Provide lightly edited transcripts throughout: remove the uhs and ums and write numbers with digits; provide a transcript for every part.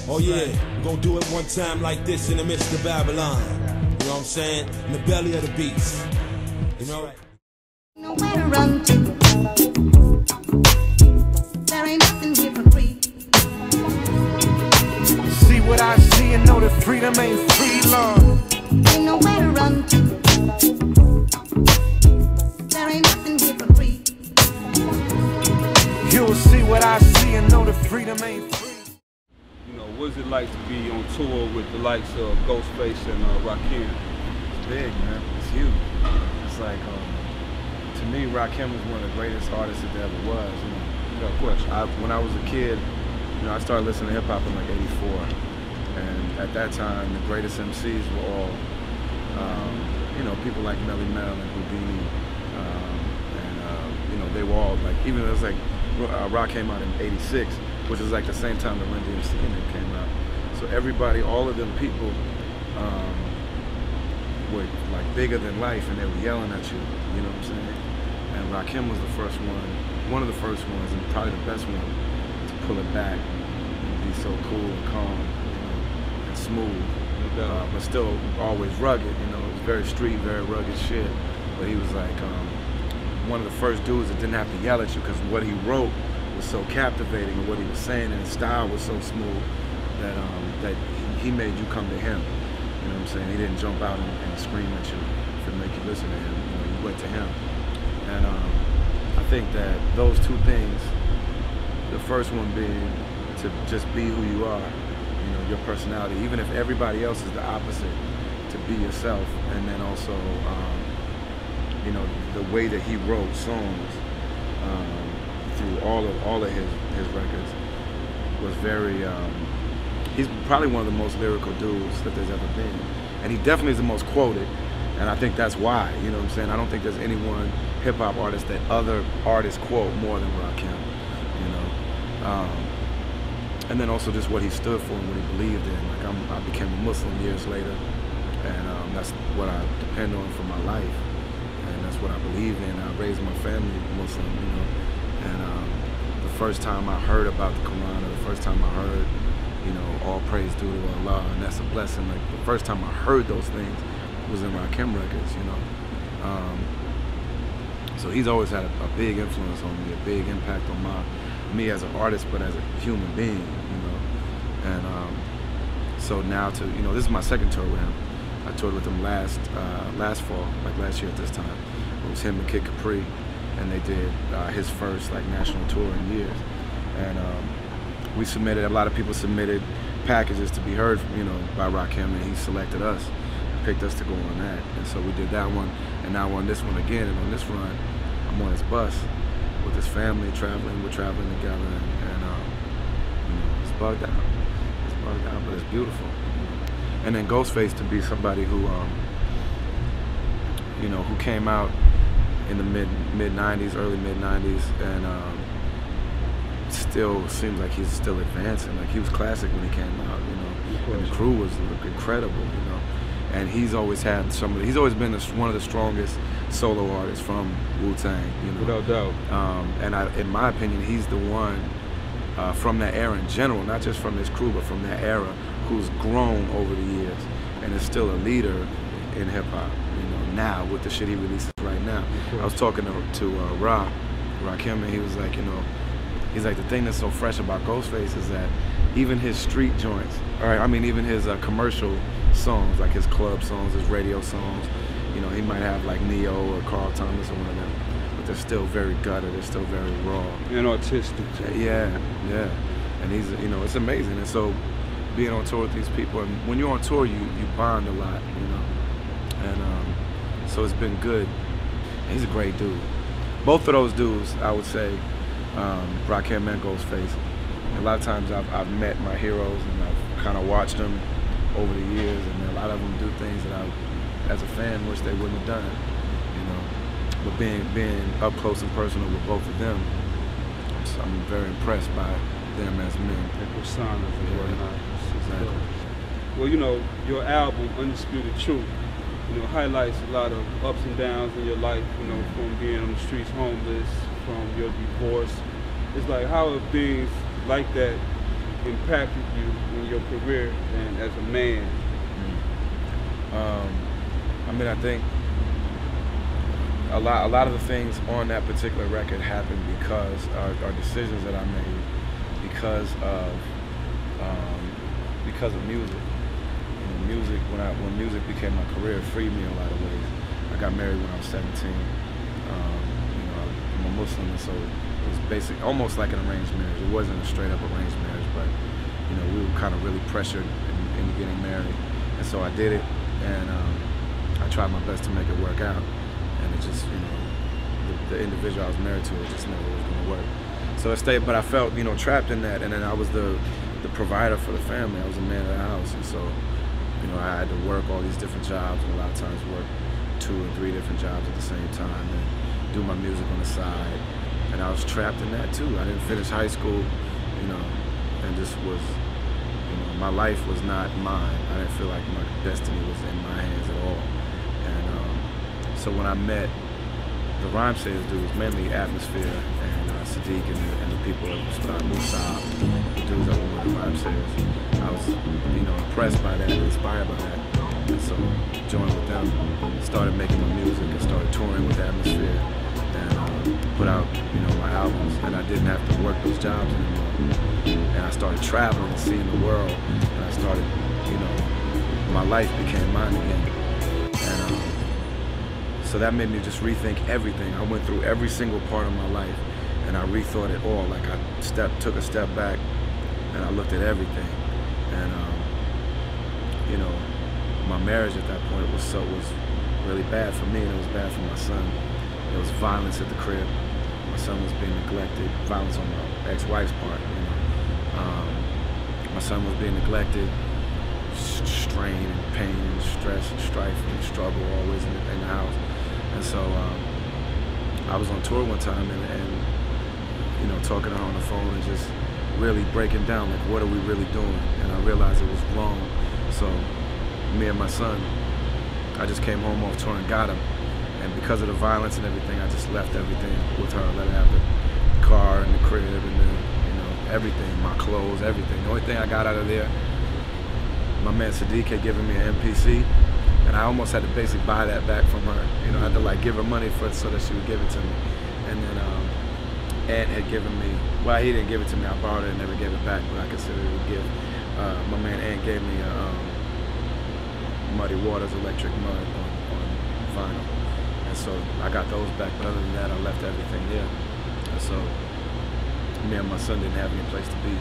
Oh yeah, we're gonna do it one time like this in the midst of Babylon. You know what I'm saying? In the belly of the beast. You know? Nowhere to run to. There ain't nothing here for free. See what I see and know that freedom ain't free, Lord. Ain't nowhere to run to. There ain't nothing here for free. You'll see what I see and know that freedom ain't free. You know, what's it like to be on tour with the likes of Ghostface and Rakim? It's big, man. It's huge. It's like, to me, Rakim was one of the greatest artists that there ever was. You know, No question. when I was a kid, you know, I started listening to hip hop in like '84, and at that time, the greatest MCs were all, you know, people like Melly Mel and Houdini, and you know, they were all like, even though it was like, Rock came out in '86, which is like the same time that Run DMC and them came out. So everybody, all of them people, were like bigger than life, and they were yelling at you. You know what I'm saying? And Rakim was the first one of the first ones, and probably the best one to pull it back and be so cool and calm, you know, and smooth, but still always rugged. You know, it was very street, very rugged shit. But he was like one of the first dudes that didn't have to yell at you, because what he wrote was so captivating, and what he was saying, and his style was so smooth that he made you come to him. You know what I'm saying? He didn't jump out and scream at you to make you listen to him. You know, you went to him. And I think that those two things, the first one being to just be who you are, you know, your personality, even if everybody else is the opposite, to be yourself. And then also, you know, the way that he wrote songs through all of his records was very, he's probably one of the most lyrical dudes that there's ever been. And he definitely is the most quoted, and I think that's why, you know what I'm saying? I don't think there's any one hip-hop artist that other artists quote more than Rakim, you know? And then also just what he stood for and what he believed in. Like I became a Muslim years later, and that's what I depend on for my life, and that's what I believe in. I raised my family Muslim, you know? And the first time I heard about the Quran, or the first time I heard, you know, all praise due to Allah, and that's a blessing. Like the first time I heard those things was in Rakim records, you know. So he's always had a big influence on me, a big impact on me as an artist, but as a human being, you know. And so now you know, this is my second tour with him. I toured with him last fall, like last year at this time. It was him and Kid Capri, and they did his first like national tour in years. And we submitted, a lot of people submitted packages to be heard, you know, by Rakim, and he selected us, picked us to go on that. And so we did that one, and now we're on this one again. And on this run, I'm on his bus with his family traveling. We're traveling together, and you know, it's bugged out. It's bugged out, but it's beautiful. And then Ghostface to be somebody who, you know, who came out in the mid '90s, early mid '90s, and still seems like he's still advancing. Like he was classic when he came out, you know, and the crew was incredible, you know. And he's always had he's always been one of the strongest solo artists from Wu-Tang, you know. Without doubt. And in my opinion, he's the one from that era in general, not just from this crew, but from that era, who's grown over the years and is still a leader in hip hop, you know, now with the shit he releases right now. I was talking to Rakim, and he was like, you know, he's like, the thing that's so fresh about Ghostface is that even his street joints, I mean, even his commercial songs, like his club songs, his radio songs, you know, he might have like Neo or Carl Thomas or one of them, but they're still very gutted, they're still very raw. And artistic too. Yeah, yeah. And he's, you know, it's amazing. And so being on tour with these people, and when you're on tour, you bond a lot, you know. And so it's been good. And he's a great dude. Both of those dudes, I would say, Rakim and Ghostface. A lot of times I've met my heroes, and I've kind of watched them over the years, and a lot of them do things that I, as a fan, wish they wouldn't have done, you know. But being up close and personal with both of them, I'm very impressed by them as men. Their personas and whatnot. Exactly. Well, you know, your album, Undisputed Truth, you know, highlights a lot of ups and downs in your life, you know, from being on the streets homeless, from your divorce. It's like, how have things like that impacted you in your career and as a man? I mean, I think a lot of the things on that particular record happened because are decisions that I made because of music. And music, when music became my career, it freed me in a lot of ways. I got married when I was 17. You know, I'm a Muslim, and so it was basically almost like an arranged marriage. It wasn't a straight up arranged marriage, but you know, we were kind of really pressured into getting married, and so I did it, and I tried my best to make it work out, and it just, you know, the individual I was married to, it just never was going to work. So I stayed, but I felt, you know, trapped in that, and then I was the provider for the family. I was the man of the house, and so, you know, I had to work all these different jobs, and a lot of times work 2 or 3 different jobs at the same time, and do my music on the side, and I was trapped in that too. I didn't finish high school, you know, and just was, you know, my life was not mine. I didn't feel like my destiny was in my hands at all. And so when I met the Rhymesayers dudes, mainly Atmosphere and Sadiq and the people of Musab, the dudes that were with the Rhymesayers, I was, you know, impressed by that, inspired by that. And so joined with them, started making my music, and started touring with Atmosphere, and put out, you know, my albums. And I didn't have to work those jobs anymore. And I started traveling and seeing the world, and I started, you know, my life became mine again. And so that made me just rethink everything. I went through every single part of my life, and I rethought it all. Like I took a step back, and I looked at everything. And you know, my marriage at that point was really bad for me, and it was bad for my son. There was violence at the crib. My son was being neglected. Violence on my ex-wife's part. You know, my son was being neglected. Strain and pain and stress and strife and struggle always in the house. And so I was on tour one time and you know, talking to her on the phone and just really breaking down, like, what are we really doing? And I realized it was wrong. So me and my son, I just came home off tour and got him. And because of the violence and everything, I just left everything with her. Let her have the car and the crib and the, you know, everything, my clothes, everything. The only thing I got out of there, my man Sadiq had given me an MPC, and I almost had to basically buy that back from her. You know, I had to like give her money for it so that she would give it to me. And then Ant had given me, well, he didn't give it to me, I borrowed it and never gave it back, but I consider it a gift. My man Ant gave me Muddy Waters Electric Mud on vinyl. And so I got those back, but other than that, I left everything there. And so me and my son didn't have any place to be.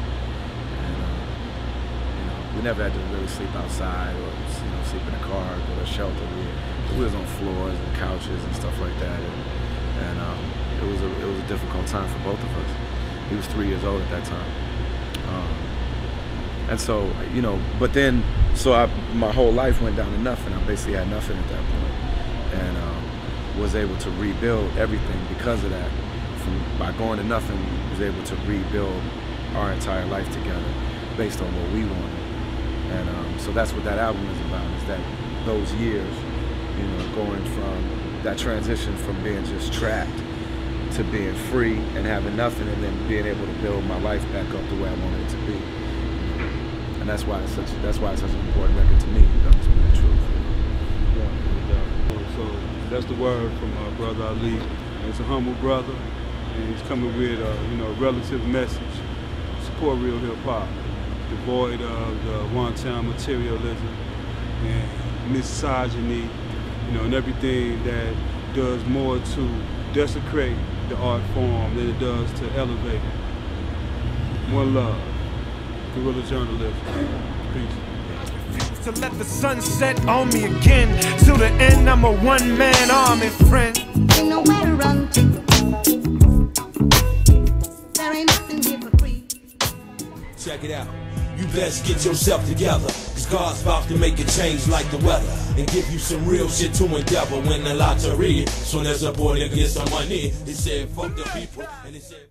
We never had to really sleep outside or, you know, sleep in a car or go to a shelter. We was on floors and couches and stuff like that, and it was a difficult time for both of us. He was 3 years old at that time, and so, you know. But then, so my whole life went down to nothing. I basically had nothing at that point, and was able to rebuild everything because of that. By going to nothing, was able to rebuild our entire life together based on what we wanted. And so that's what that album is about, is that those years, you know, going from that transition from being just trapped to being free and having nothing, and then being able to build my life back up the way I wanted it to be. And that's why it's such an important record to me, to understand the truth. Yeah. So that's the word from Brother Ali. And it's a humble brother, and he's coming with you know, a relative message. Support real hip hop, devoid of the one-time materialism and misogyny, you know, and everything that does more to desecrate the art form than it does to elevate it. One love. Guerrilla journalism. Peace. To let the sun set on me again. Till the end, I'm a one-man army, friend. Ain't nowhere to run to. There ain't nothing here for free. Check it out. You best get yourself together, cause God's about to make a change like the weather, and give you some real shit to endeavor. Win the lottery. Soon as a boy gets some money, they said fuck the people, and they said